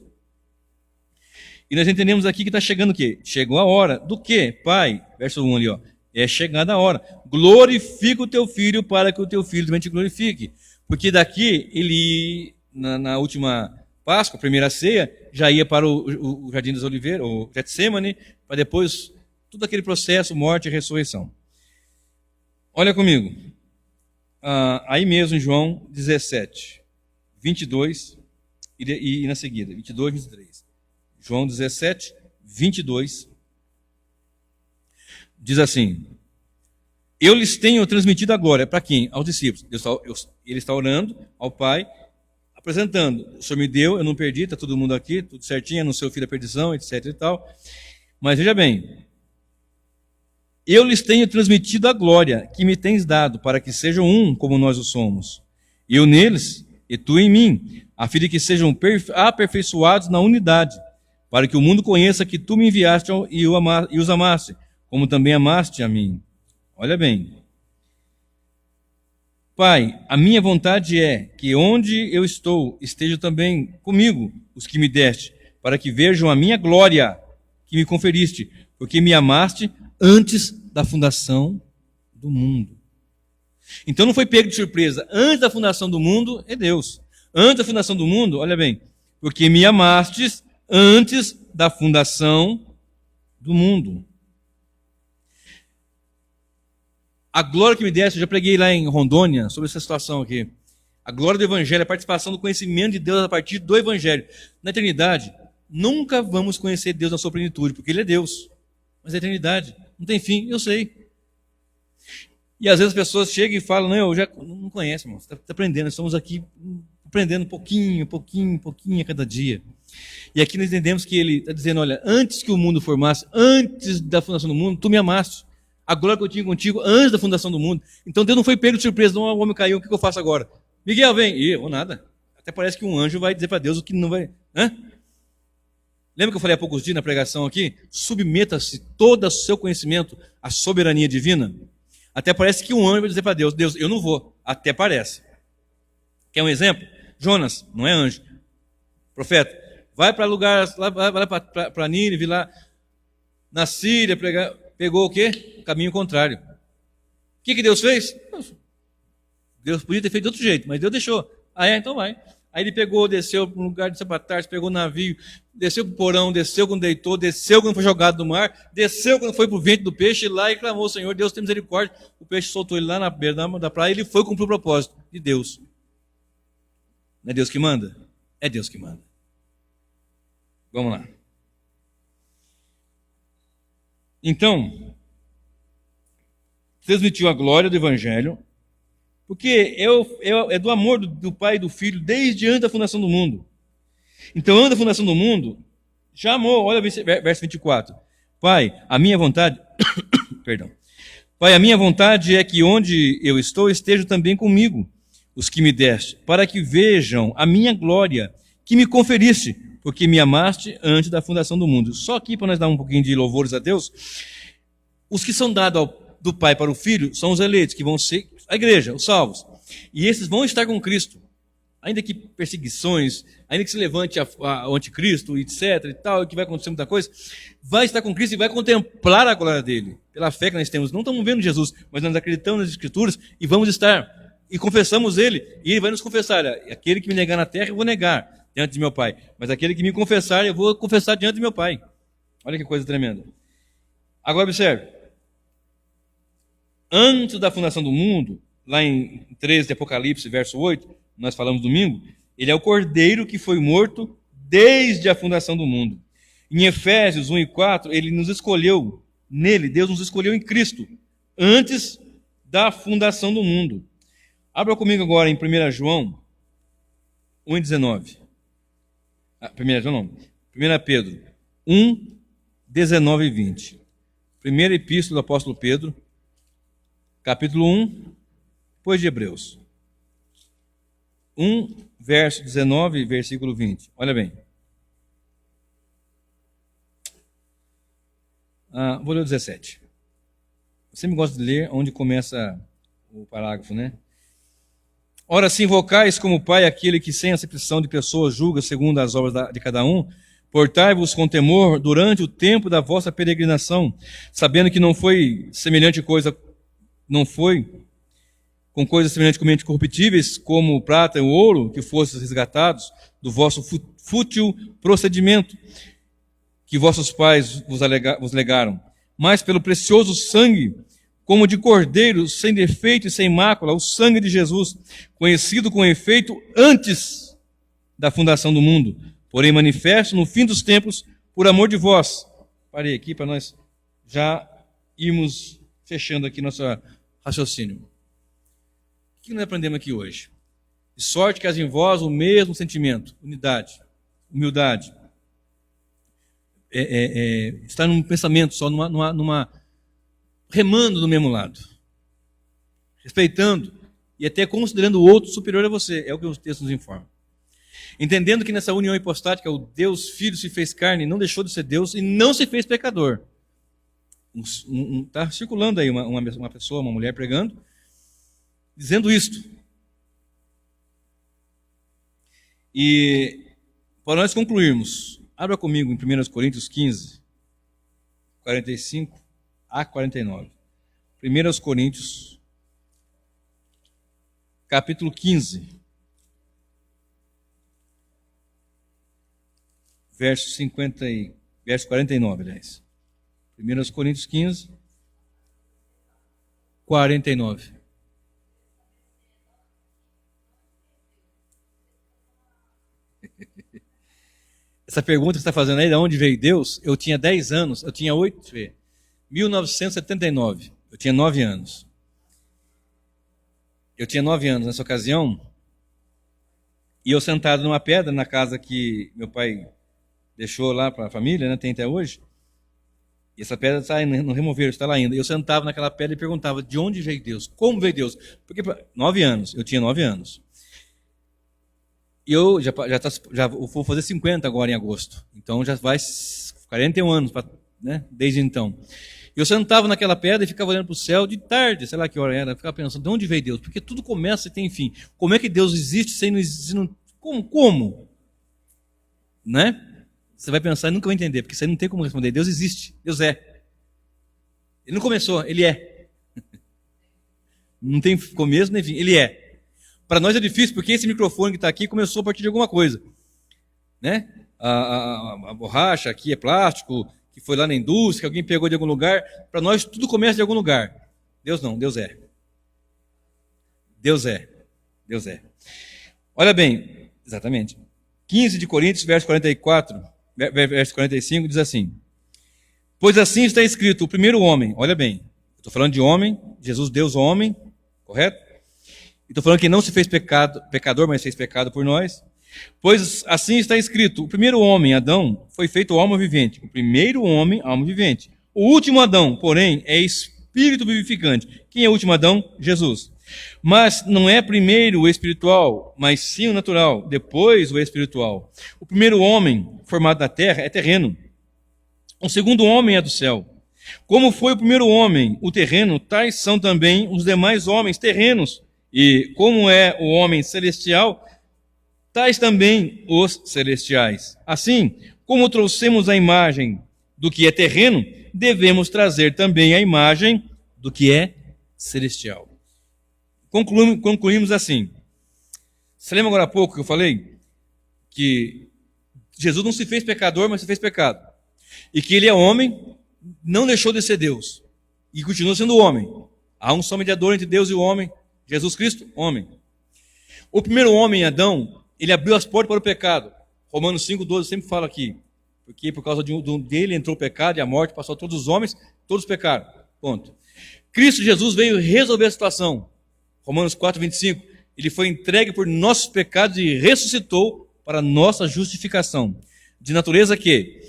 E nós entendemos aqui que está chegando o quê? Chegou a hora do quê? Pai, verso 1 ali, é chegada a hora. Glorifica o teu filho para que o teu filho também te glorifique. Porque daqui, ele, na última Páscoa, primeira ceia, já ia para o Jardim das Oliveiras, o Getsêmani, para depois todo aquele processo, morte e ressurreição. Olha comigo. Aí mesmo em João 17, 22 e na seguida, 22 e 23. João 17, 22, diz assim: eu lhes tenho transmitido a glória. Para quem? Aos discípulos. Ele está orando ao Pai, apresentando: o Senhor me deu, eu não perdi, está todo mundo aqui, tudo certinho, no seu filho a perdição, etc e tal. Mas veja bem, eu lhes tenho transmitido a glória que me tens dado, para que sejam um como nós o somos. Eu neles e tu em mim, a fim de que sejam aperfeiçoados na unidade, para que o mundo conheça que tu me enviaste e os amaste, como também amaste a mim. Olha bem. Pai, a minha vontade é que onde eu estou, estejam também comigo os que me deste, para que vejam a minha glória que me conferiste, porque me amaste antes da fundação do mundo. Então não foi pego de surpresa. Antes da fundação do mundo é Deus. Antes da fundação do mundo, olha bem, porque me amastes antes da fundação do mundo. A glória que me deste, eu já preguei lá em Rondônia sobre essa situação aqui. A glória do Evangelho, a participação do conhecimento de Deus a partir do Evangelho. Na eternidade, nunca vamos conhecer Deus na sua plenitude, porque Ele é Deus. Mas a eternidade não tem fim, eu sei. E às vezes as pessoas chegam e falam: não, eu já não conheço, irmão, você está aprendendo, estamos aqui aprendendo pouquinho a cada dia. E aqui nós entendemos que Ele está dizendo: olha, antes que o mundo formasse, antes da fundação do mundo, tu me amaste. A glória que eu tinha contigo antes da fundação do mundo. Então Deus não foi pego de surpresa, não, o homem caiu, o que eu faço agora? Miguel, vem. Ih, ou nada. Até parece que um anjo vai dizer para Deus o que não vai. Lembra que eu falei há poucos dias na pregação aqui? Submeta-se todo o seu conhecimento à soberania divina. Até parece que um anjo vai dizer para Deus: Deus, eu não vou. Até parece. Quer um exemplo? Jonas, não é anjo. Profeta, vai para lugar, vai para Nínive, lá na Síria, pregar. Pegou o quê? O caminho contrário. O que Deus fez? Deus podia ter feito de outro jeito, mas Deus deixou. Então vai. Aí ele pegou, desceu para um lugar de sapatar, pegou o navio, desceu para o porão, desceu quando deitou, desceu quando foi jogado no mar, desceu quando foi para o ventre do peixe, lá e clamou: Senhor, Deus tem misericórdia. O peixe soltou ele lá na beira da praia, e ele foi cumprir o propósito de Deus. Não é Deus que manda? É Deus que manda. Vamos lá. Então, transmitiu a glória do Evangelho, Porque é do amor do Pai e do Filho desde antes da fundação do mundo. Então, antes da fundação do mundo, já amou. Olha o verso 24. Pai, a minha vontade... Perdão. Pai, a minha vontade é que onde eu estou, estejam também comigo os que me deste, para que vejam a minha glória, que me conferiste, porque me amaste antes da fundação do mundo. Só aqui, para nós dar um pouquinho de louvores a Deus, os que são dados do Pai para o Filho são os eleitos, que vão ser a igreja, os salvos. E esses vão estar com Cristo. Ainda que perseguições, ainda que se levante o anticristo, etc. e tal, que vai acontecer muita coisa, vai estar com Cristo e vai contemplar a glória dele. Pela fé que nós temos. Não estamos vendo Jesus, mas nós acreditamos nas Escrituras e vamos estar. E confessamos ele, e ele vai nos confessar. Aquele que me negar na terra, eu vou negar diante de meu Pai. Mas aquele que me confessar, eu vou confessar diante de meu Pai. Olha que coisa tremenda. Agora observe. Antes da fundação do mundo, lá em 13 de Apocalipse, verso 8, nós falamos domingo, ele é o cordeiro que foi morto desde a fundação do mundo. Em Efésios 1 e 4, ele nos escolheu nele, Deus nos escolheu em Cristo, antes da fundação do mundo. Abra comigo agora em 1 João 1 e 19. 1 João não, 1 Pedro 1, 19 e 20. Primeira epístola do apóstolo Pedro, capítulo 1, depois de Hebreus. 1, verso 19 e versículo 20. Olha bem. Vou ler o 17. Eu sempre gosto de ler onde começa o parágrafo, né? Ora, se invocais como Pai aquele que sem acepção de pessoas julga segundo as obras de cada um, portai-vos com temor durante o tempo da vossa peregrinação, sabendo que não foi com coisas semelhantemente corruptíveis, como o prata e o ouro, que fostes resgatados do vosso fútil procedimento, que vossos pais vos legaram, mas pelo precioso sangue, como de cordeiro, sem defeito e sem mácula, o sangue de Jesus, conhecido com efeito antes da fundação do mundo, porém manifesto no fim dos tempos, por amor de vós. Parei aqui para nós já irmos fechando aqui nosso raciocínio. O que nós aprendemos aqui hoje? De sorte que haja em vós o mesmo sentimento, unidade, humildade. Estar num pensamento só, remando do mesmo lado. Respeitando e até considerando o outro superior a você. É o que os textos nos informam. Entendendo que nessa união hipostática, o Deus Filho se fez carne, não deixou de ser Deus e não se fez pecador. Está circulando aí uma pessoa, uma mulher pregando, dizendo isto. E para nós concluirmos, abra comigo em 1 Coríntios 15, 45 a 49. 1 Coríntios, capítulo 15, verso 49, aliás. 1 Coríntios 15, 49. Essa pergunta que você está fazendo aí, de onde veio Deus? Eu tinha 10 anos, eu tinha 1979, eu tinha 9 anos. Eu tinha 9 anos nessa ocasião, e eu sentado numa pedra na casa que meu pai deixou lá para a família, né, tem até hoje, e essa pedra não removeram, está lá ainda. Eu sentava naquela pedra e perguntava, de onde veio Deus? Como veio Deus? Porque 9 anos, eu tinha 9 anos. E eu já vou fazer 50 agora em agosto. Então já vai 41 anos, né, desde então. Eu sentava naquela pedra e ficava olhando para o céu de tarde, sei lá que hora era, ficava pensando, de onde veio Deus? Porque tudo começa e tem fim. Como é que Deus existe sem não existir? Como? Né? Você vai pensar e nunca vai entender, porque você não tem como responder. Deus existe, Deus é. Ele não começou, Ele é. Não tem começo nem fim, Ele é. Para nós é difícil, porque esse microfone que está aqui começou a partir de alguma coisa. Né? A borracha aqui é plástico, que foi lá na indústria, que alguém pegou de algum lugar. Para nós tudo começa de algum lugar. Deus não, Deus é. Deus é. Deus é. Olha bem, exatamente. 15 de Coríntios, verso 44, verso 45, diz assim: pois assim está escrito, o primeiro homem, olha bem, estou falando de homem, Jesus Deus homem, correto? Estou falando que não se fez pecador, mas fez pecado por nós. Pois assim está escrito: o primeiro homem, Adão, foi feito alma vivente. O primeiro homem, alma vivente. O último Adão, porém, é espírito vivificante. Quem é o último Adão? Jesus. Mas não é primeiro o espiritual, mas sim o natural, depois o espiritual. O primeiro homem, formado da terra, é terreno. O segundo homem é do céu. Como foi o primeiro homem, o terreno, tais são também os demais homens terrenos. E como é o homem celestial, tais também os celestiais. Assim, como trouxemos a imagem do que é terreno, devemos trazer também a imagem do que é celestial. Concluímos assim. Você lembra agora há pouco que eu falei que Jesus não se fez pecador, mas se fez pecado. E que ele é homem, não deixou de ser Deus. E continua sendo homem. Há um só mediador entre Deus e o homem, Jesus Cristo, homem. O primeiro homem, Adão, ele abriu as portas para o pecado. Romanos 5,12 sempre fala aqui. Porque por causa dele entrou o pecado e a morte passou a todos os homens, todos pecaram. Ponto. Cristo Jesus veio resolver a situação. Romanos 4,25. Ele foi entregue por nossos pecados e ressuscitou para nossa justificação. De natureza que,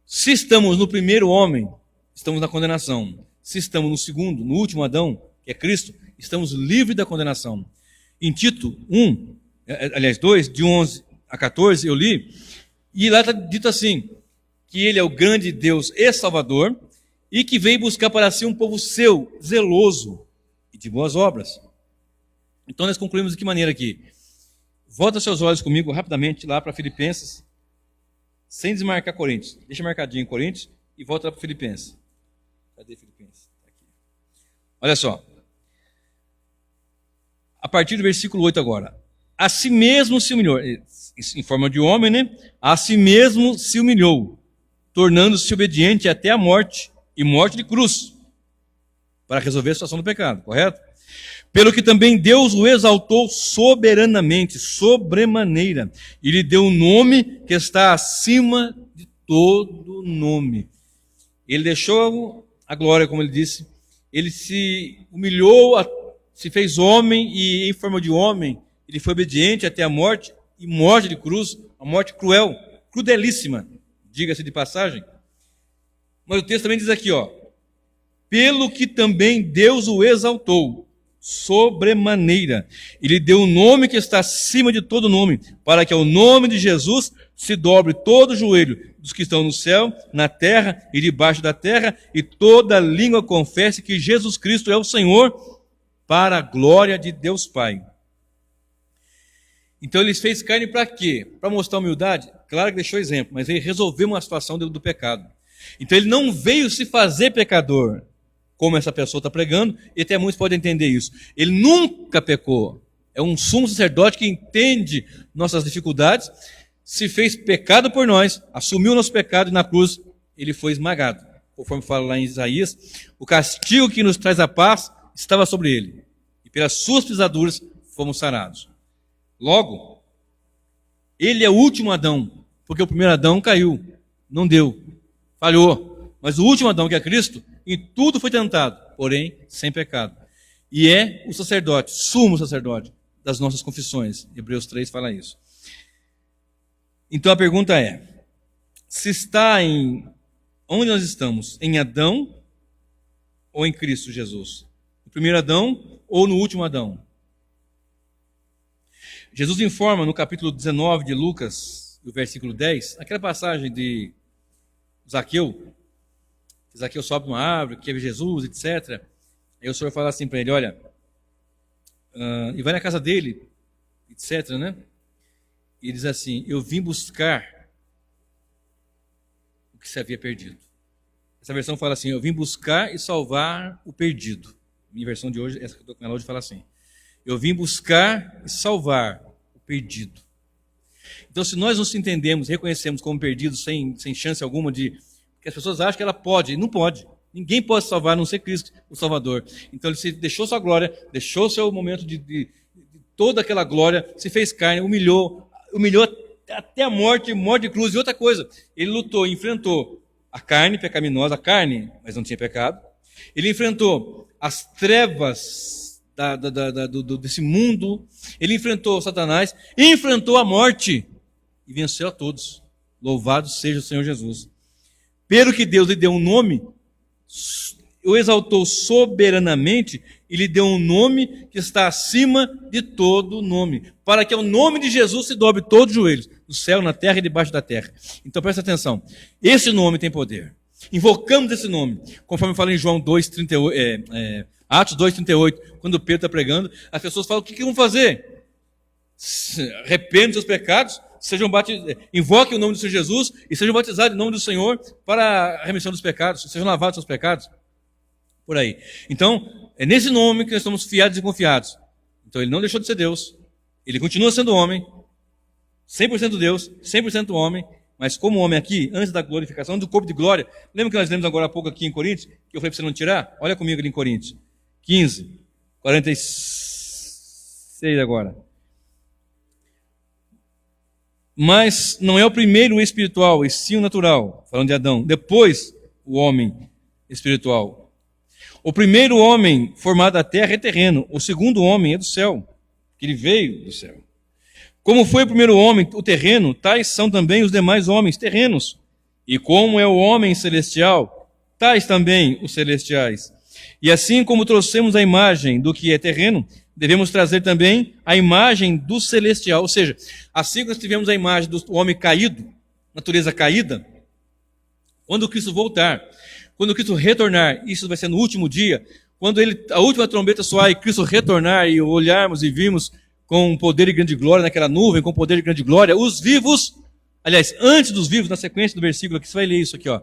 se estamos no primeiro homem, estamos na condenação. Se estamos no segundo, no último Adão, que é Cristo, estamos livres da condenação. Em Tito 2, de 11 a 14, eu li, e lá está dito assim, que ele é o grande Deus e Salvador, e que veio buscar para si um povo seu, zeloso e de boas obras. Então nós concluímos de que maneira aqui? Volta seus olhos comigo rapidamente lá para Filipenses, sem desmarcar Coríntios. Deixa marcadinho em Coríntios e volta lá para Filipenses. Cadê Filipenses? Aqui. Olha só. A partir do versículo 8 agora. A si mesmo se humilhou, em forma de homem, né? A si mesmo se humilhou, tornando-se obediente até a morte, e morte de cruz, para resolver a situação do pecado, correto? Pelo que também Deus o exaltou soberanamente, sobremaneira, e lhe deu um nome que está acima de todo nome. Ele deixou a glória, como ele disse, ele se humilhou, se fez homem, e em forma de homem, ele foi obediente até a morte, e morte de cruz, a morte cruel, crudelíssima, diga-se de passagem. Mas o texto também diz aqui, pelo que também Deus o exaltou sobremaneira, e lhe deu um nome que está acima de todo nome, para que ao nome de Jesus se dobre todo o joelho dos que estão no céu, na terra e debaixo da terra, e toda língua confesse que Jesus Cristo é o Senhor, para a glória de Deus Pai. Então ele fez carne para quê? Para mostrar humildade? Claro que deixou exemplo, mas ele resolveu uma situação do pecado. Então ele não veio se fazer pecador, como essa pessoa está pregando, e até muitos podem entender isso. Ele nunca pecou. É um sumo sacerdote que entende nossas dificuldades, se fez pecado por nós, assumiu o nosso pecado e na cruz ele foi esmagado. Conforme fala lá em Isaías, o castigo que nos traz a paz estava sobre ele, e pelas suas pisaduras fomos sarados. Logo, ele é o último Adão, porque o primeiro Adão caiu, não deu, falhou. Mas o último Adão, que é Cristo, em tudo foi tentado, porém sem pecado. E é o sacerdote, sumo sacerdote das nossas confissões. Hebreus 3 fala isso. Então a pergunta é, se está onde nós estamos? Em Adão ou em Cristo Jesus? No primeiro Adão ou no último Adão? Jesus informa no capítulo 19 de Lucas, no versículo 10, aquela passagem de Zaqueu. Zaqueu sobe numa árvore, que é Jesus, etc. Aí o Senhor fala assim para ele, olha, e vai na casa dele, etc, né? E diz assim, eu vim buscar o que se havia perdido. Essa versão fala assim, eu vim buscar e salvar o perdido. Minha versão de hoje, essa que eu estou com ela hoje, fala assim, eu vim buscar e salvar o perdido. Então, se nós nos entendemos, reconhecemos como perdidos, sem chance alguma de... Porque as pessoas acham que ela pode, não pode. Ninguém pode salvar, a não ser Cristo, o Salvador. Então, ele se deixou sua glória, deixou seu momento de toda aquela glória, se fez carne, humilhou até a morte de cruz. E outra coisa, ele lutou, enfrentou a carne pecaminosa, a carne, mas não tinha pecado. Ele enfrentou as trevas desse mundo, ele enfrentou Satanás, enfrentou a morte e venceu a todos. Louvado seja o Senhor Jesus. Pelo que Deus lhe deu um nome, o exaltou soberanamente e lhe deu um nome que está acima de todo nome, para que ao nome de Jesus se dobre todos os joelhos, no céu, na terra e debaixo da terra. Então presta atenção, esse nome tem poder. Invocamos esse nome, conforme fala em João 2,38, Atos 2,38, quando Pedro está pregando, as pessoas falam: o que vão fazer? Arrependam seus pecados, invoquem o nome do Senhor Jesus e sejam batizados em nome do Senhor para a remissão dos pecados, sejam lavados seus pecados. Por aí. Então, é nesse nome que nós estamos fiados e confiados. Então, ele não deixou de ser Deus, ele continua sendo homem, 100% Deus, 100% homem, mas como homem aqui, antes da glorificação do corpo de glória. Lembra que nós lemos agora há pouco aqui em Coríntios, que eu falei para você não tirar? Olha comigo ali em Coríntios 15, 46 agora. Mas não é o primeiro o espiritual, e sim o natural, falando de Adão. Depois, o homem espiritual. O primeiro homem formado da terra é terreno, o segundo homem é do céu, que ele veio do céu. Como foi o primeiro homem, o terreno, tais são também os demais homens terrenos. E como é o homem celestial, tais também os celestiais. E assim como trouxemos a imagem do que é terreno, devemos trazer também a imagem do celestial. Ou seja, assim que nós tivemos a imagem do homem caído, natureza caída, quando Cristo voltar, quando Cristo retornar, isso vai ser no último dia, quando a última trombeta soar e Cristo retornar e olharmos e vimos com poder e grande glória naquela nuvem, com poder e grande glória, os vivos, aliás, antes dos vivos, na sequência do versículo aqui, você vai ler isso aqui, ó.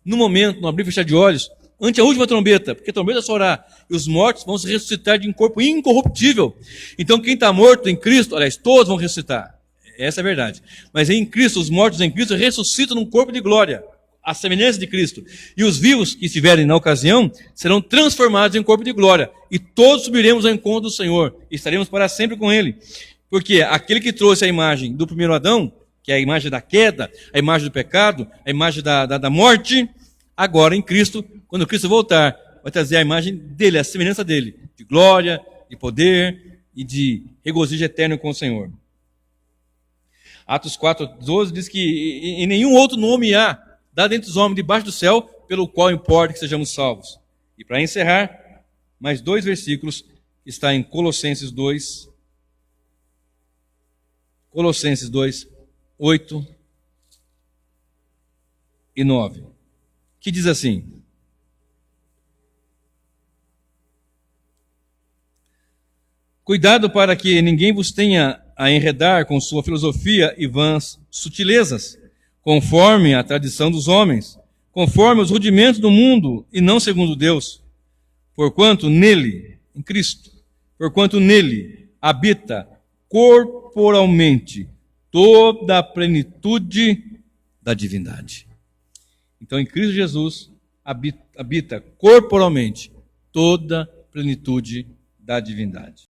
No momento, no abrir e fechar de olhos, ante a última trombeta, porque a trombeta soará, e os mortos vão se ressuscitar de um corpo incorruptível. Então quem está morto em Cristo, aliás, todos vão ressuscitar. Essa é a verdade. Mas em Cristo, os mortos em Cristo ressuscitam num corpo de glória, à semelhança de Cristo. E os vivos que estiverem na ocasião serão transformados em corpo de glória. E todos subiremos ao encontro do Senhor. E estaremos para sempre com Ele. Porque aquele que trouxe a imagem do primeiro Adão, que é a imagem da queda, a imagem do pecado, a imagem da morte, agora em Cristo, quando Cristo voltar, vai trazer a imagem dele, a semelhança dele, de glória, de poder e de regozijo eterno com o Senhor. Atos 4:12 diz que em nenhum outro nome há dado entre os homens debaixo do céu, pelo qual importa que sejamos salvos. E para encerrar, mais 2 versículos, que está em Colossenses 2, 8 e 9, que diz assim: cuidado para que ninguém vos tenha a enredar com sua filosofia e vãs sutilezas, conforme a tradição dos homens, conforme os rudimentos do mundo, e não segundo Deus. Porquanto nele, em Cristo, porquanto nele habita corporalmente toda a plenitude da divindade. Então, em Cristo Jesus, habita corporalmente toda a plenitude da divindade.